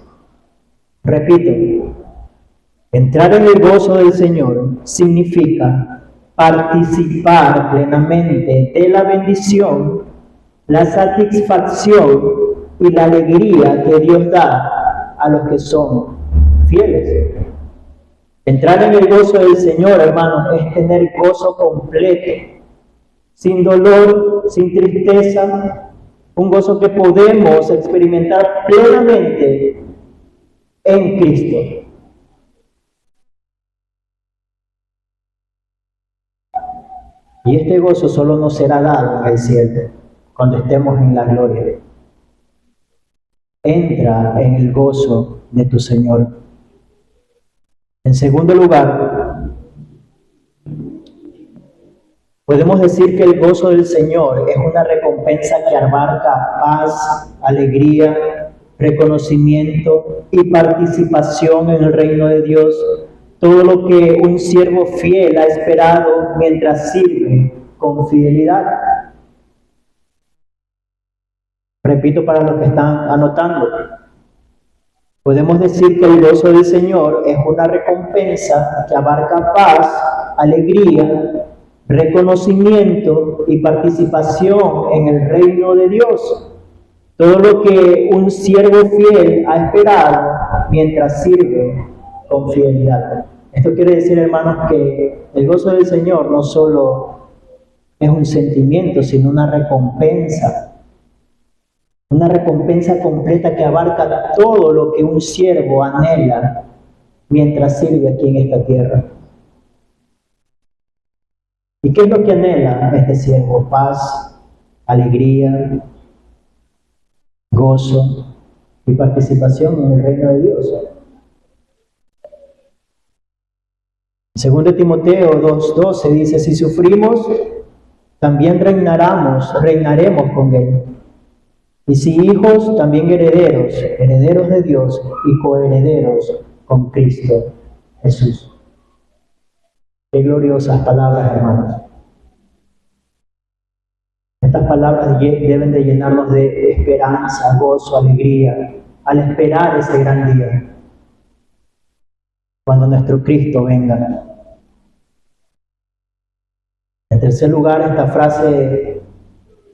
Repito, entrar en el gozo del Señor significa participar plenamente de la bendición, la satisfacción y la alegría que Dios da a los que son fieles. Entrar en el gozo del Señor, hermanos, es tener gozo completo, sin dolor, sin tristeza, un gozo que podemos experimentar plenamente en Cristo. Y este gozo solo nos será dado en el cielo, cuando estemos en la gloria. Entra en el gozo de tu Señor. En segundo lugar, podemos decir que el gozo del Señor es una recompensa que abarca paz, alegría, reconocimiento y participación en el reino de Dios. Todo lo que un siervo fiel ha esperado mientras sirve con fidelidad. Repito para los que están anotando. Podemos decir que el gozo del Señor es una recompensa que abarca paz, alegría, reconocimiento y participación en el reino de Dios. Todo lo que un siervo fiel ha esperado mientras sirve con fidelidad. Esto quiere decir, hermanos, que el gozo del Señor no solo es un sentimiento, sino una recompensa. Una recompensa completa que abarca todo lo que un siervo anhela mientras sirve aquí en esta tierra. ¿Y qué es lo que anhela este siervo? Paz, alegría, gozo y participación en el reino de Dios. En 2 Timoteo 2:12 dice, si sufrimos, también reinaremos con Él. Y si hijos, también herederos, herederos de Dios y coherederos con Cristo Jesús. Qué gloriosas palabras, hermanos. Estas palabras deben de llenarnos de esperanza, gozo, alegría, al esperar ese gran día, cuando nuestro Cristo venga. En tercer lugar, esta frase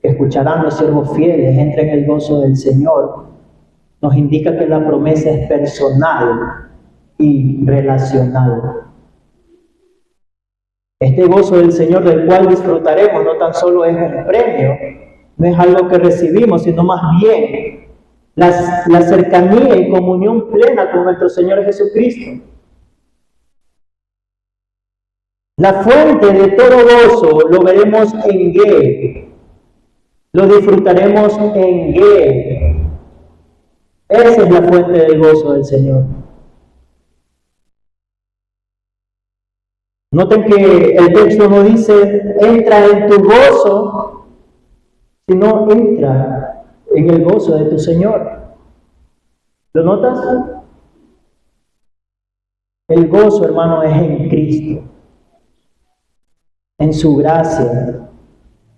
que escucharán los siervos fieles, entra en el gozo del Señor, nos indica que la promesa es personal y relacional. Este gozo del Señor del cual disfrutaremos no tan solo es un premio, no es algo que recibimos, sino más bien la cercanía y comunión plena con nuestro Señor Jesucristo. La fuente de todo gozo lo veremos en Él, lo disfrutaremos en Él. Esa es la fuente del gozo del Señor. Noten que el texto no dice, entra en tu gozo, sino entra en el gozo de tu Señor. ¿Lo notas? El gozo, hermano, es en Cristo, en su gracia,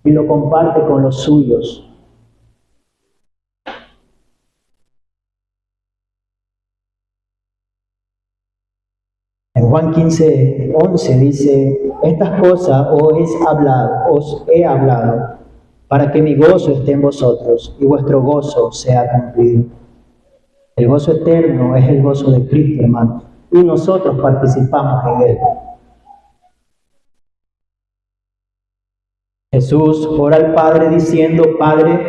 y lo comparte con los suyos. En En Juan 15:11 dice, estas cosas os he hablado, para que mi gozo esté en vosotros y vuestro gozo sea cumplido. El gozo eterno es el gozo de Cristo, hermanos, y nosotros participamos en él. Jesús ora al Padre diciendo, Padre,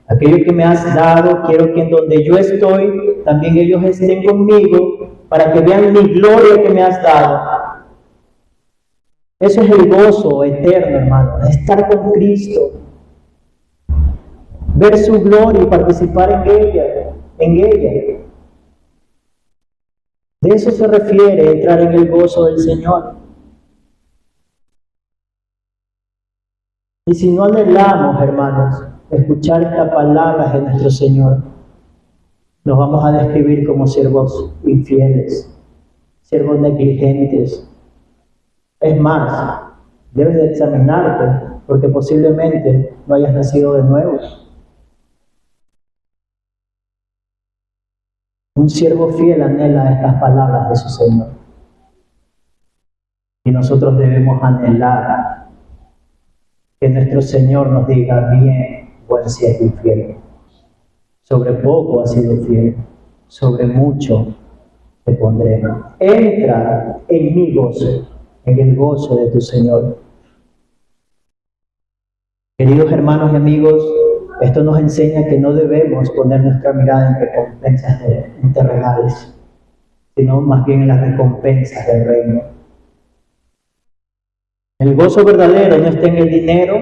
aquello que me has dado, quiero que en donde yo estoy, también ellos estén conmigo, para que vean mi gloria que me has dado. Eso es el gozo eterno, hermano, estar con Cristo, ver su gloria y participar en ella. De eso se refiere entrar en el gozo del Señor. Y si no anhelamos, hermanos, escuchar estas palabras de nuestro Señor, nos vamos a describir como siervos infieles, siervos negligentes. Es más, debes de examinarte, porque posiblemente no hayas nacido de nuevo. Un siervo fiel anhela estas palabras de su Señor. Y nosotros debemos anhelar que nuestro Señor nos diga, bien, buen siervo y fiel. Sobre poco has sido fiel, sobre mucho te pondré. Entra en mi gozo, en el gozo de tu Señor. Queridos hermanos y amigos, esto nos enseña que no debemos poner nuestra mirada en recompensas terrenales, sino más bien en las recompensas del reino. El gozo verdadero no está en el dinero,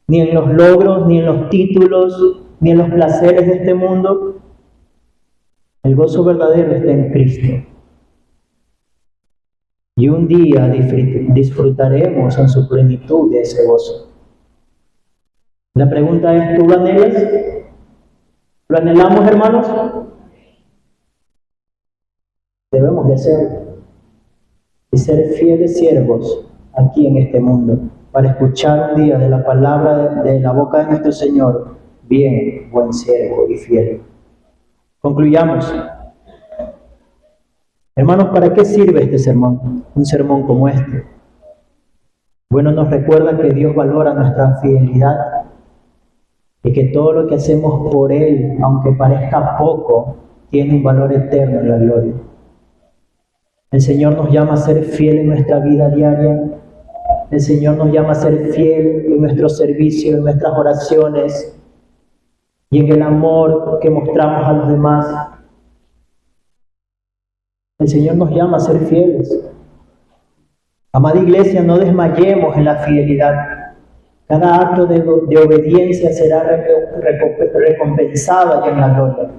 ni en los logros, ni en los títulos, ni en los placeres de este mundo. El gozo verdadero está en Cristo. Y un día disfrutaremos en su plenitud de ese gozo. La pregunta es, ¿tú lo anhelas? ¿Lo anhelamos, hermanos? Debemos de hacerlo. Y ser fieles siervos aquí en este mundo, para escuchar un día de la palabra de la boca de nuestro Señor, bien, buen siervo y fiel. Concluyamos. Hermanos, ¿para qué sirve este sermón? Un sermón como este. Bueno, nos recuerda que Dios valora nuestra fidelidad y que todo lo que hacemos por Él, aunque parezca poco, tiene un valor eterno en la gloria. El Señor nos llama a ser fiel en nuestra vida diaria. El Señor nos llama a ser fiel en nuestro servicio, en nuestras oraciones y en el amor que mostramos a los demás. El Señor nos llama a ser fieles. Amada Iglesia, no desmayemos en la fidelidad. Cada acto de obediencia será recompensado allá en la gloria.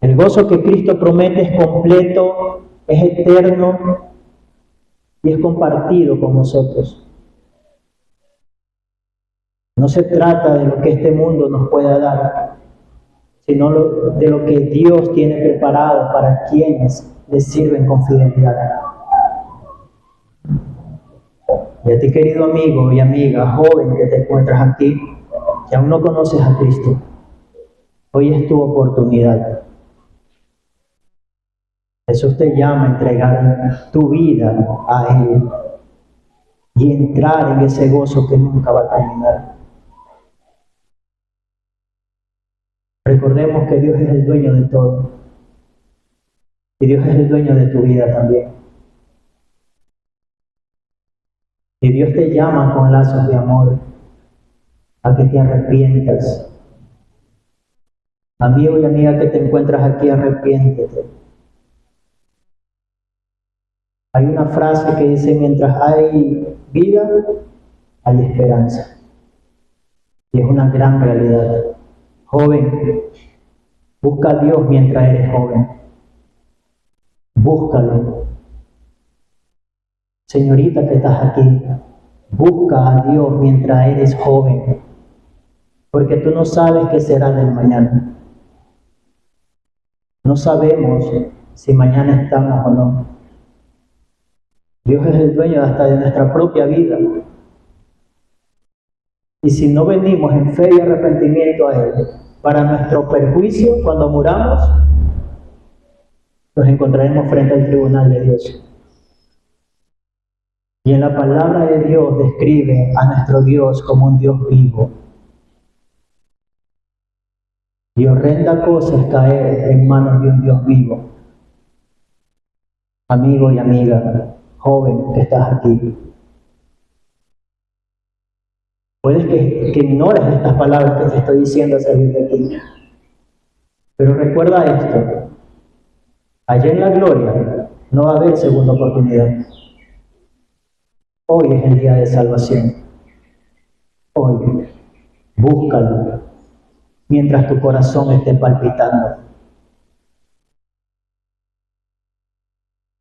El gozo que Cristo promete es completo, es eterno y es compartido con nosotros. No se trata de lo que este mundo nos pueda dar, sino de lo que Dios tiene preparado para quienes le sirven con fidelidad. Y a ti, querido amigo y amiga, joven que te encuentras aquí, que aún no conoces a Cristo, hoy es tu oportunidad. Jesús te llama a entregar tu vida a Él y entrar en ese gozo que nunca va a terminar. Recordemos que Dios es el dueño de todo y Dios es el dueño de tu vida también. Y Dios te llama con lazos de amor a que te arrepientas. Amigo y amiga que te encuentras aquí, arrepiéntete. Hay una frase que dice, mientras hay vida, hay esperanza. Y es una gran realidad. Joven, busca a Dios mientras eres joven. Búscalo. Señorita que estás aquí, busca a Dios mientras eres joven, porque tú no sabes qué será del mañana. No sabemos si mañana estamos o no. Dios es el dueño hasta de nuestra propia vida. Y si no venimos en fe y arrepentimiento a Él, para nuestro perjuicio cuando muramos, nos encontraremos frente al tribunal de Dios. Y en la palabra de Dios describe a nuestro Dios como un Dios vivo. Y horrenda cosa es caer en manos de un Dios vivo. Amigo y amiga, joven que estás aquí, puedes que ignores estas palabras que te estoy diciendo al salir de aquí. Pero recuerda esto, allá en la gloria no va a haber segunda oportunidad. Hoy es el día de salvación. Hoy, búscalo mientras tu corazón esté palpitando.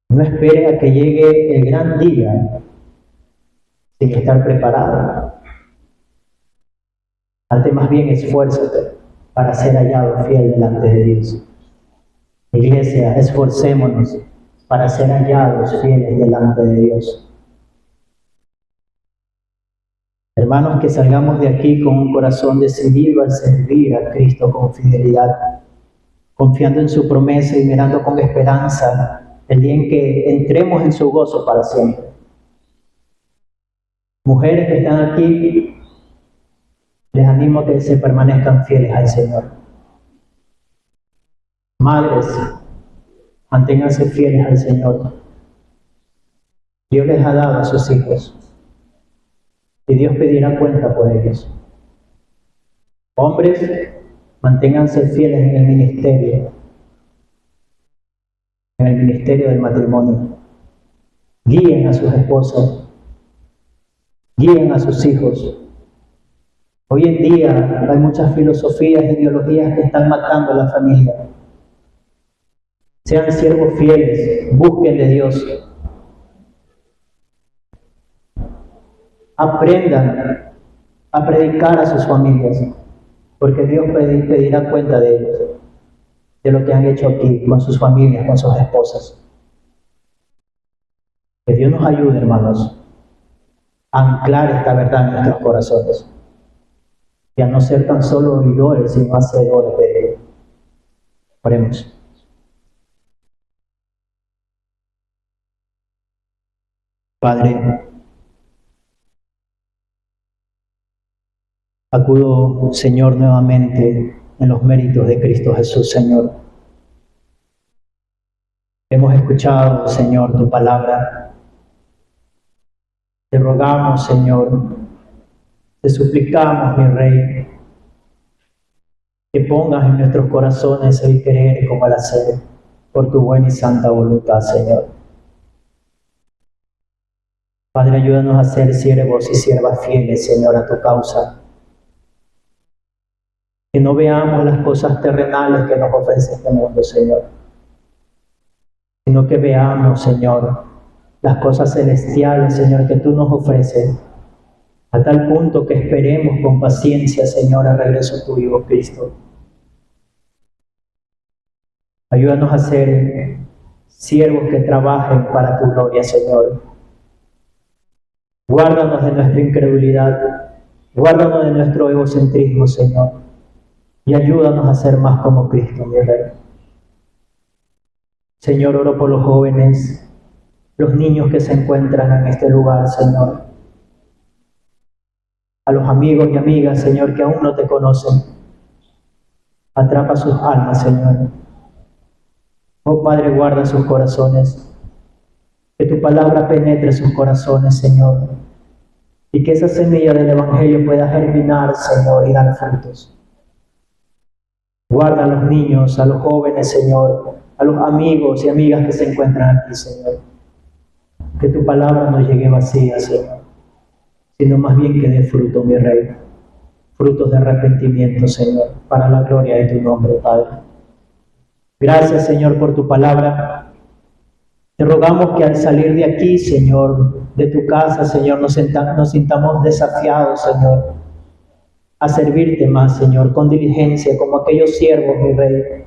No espere a que llegue el gran día sin estar preparado. Antes más bien esfuérzate para ser hallado fiel delante de Dios. Iglesia, esforcémonos para ser hallados fieles delante de Dios. Hermanos, que salgamos de aquí con un corazón decidido al servir a Cristo con fidelidad, confiando en su promesa y mirando con esperanza el día en que entremos en su gozo para siempre. Mujeres que están aquí, les animo a que se permanezcan fieles al Señor. Madres, manténganse fieles al Señor. Dios les ha dado a sus hijos y Dios pedirá cuenta por ellos. Hombres, manténganse fieles en el ministerio del matrimonio. Guíen a sus esposas, guíen a sus hijos. Hoy en día hay muchas filosofías e ideologías que están matando a la familia. Sean siervos fieles, busquen de Dios. Aprendan a predicar a sus familias, porque Dios pedirá cuenta de ellos, de lo que han hecho aquí con sus familias, con sus esposas. Que Dios nos ayude, hermanos, a anclar esta verdad en nuestros corazones y a no ser tan solo oidores, sino hacedores de ello. Oremos. Padre, acudo, Señor, nuevamente en los méritos de Cristo Jesús, Señor. Hemos escuchado, Señor, tu palabra. Te rogamos, Señor, te suplicamos, mi Rey, que pongas en nuestros corazones el querer como el hacer, por tu buena y santa voluntad, Señor. Padre, ayúdanos a ser siervos y siervas fieles, Señor, a tu causa. Que no veamos las cosas terrenales que nos ofrece este mundo, Señor, sino que veamos, Señor, las cosas celestiales, Señor, que tú nos ofreces, a tal punto que esperemos con paciencia, Señor, el regreso tuyo, oh Cristo. Ayúdanos a ser siervos que trabajen para tu gloria, Señor. Guárdanos de nuestra incredulidad, guárdanos de nuestro egocentrismo, Señor, y ayúdanos a ser más como Cristo, mi Rey. Señor, oro por los jóvenes, los niños que se encuentran en este lugar, Señor. A los amigos y amigas, Señor, que aún no te conocen. Atrapa sus almas, Señor. Oh Padre, guarda sus corazones. Que tu palabra penetre sus corazones, Señor. Y que esa semilla del Evangelio pueda germinar, Señor, y dar frutos. Guarda a los niños, a los jóvenes, Señor, a los amigos y amigas que se encuentran aquí, Señor. Que tu palabra no llegue vacía, Señor, sino más bien que dé fruto, mi Rey. Frutos de arrepentimiento, Señor, para la gloria de tu nombre, Padre. Gracias, Señor, por tu palabra. Te rogamos que al salir de aquí, Señor, de tu casa, Señor, nos sintamos desafiados, Señor, a servirte más, Señor, con diligencia, como aquellos siervos, mi Rey,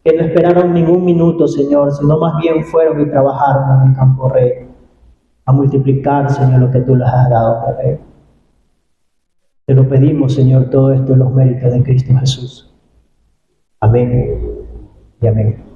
que no esperaron ningún minuto, Señor, sino más bien fueron y trabajaron en el campo, Rey, a multiplicar, Señor, lo que tú les has dado, mi Rey. Te lo pedimos, Señor, todo esto en los méritos de Cristo Jesús. Amén y amén.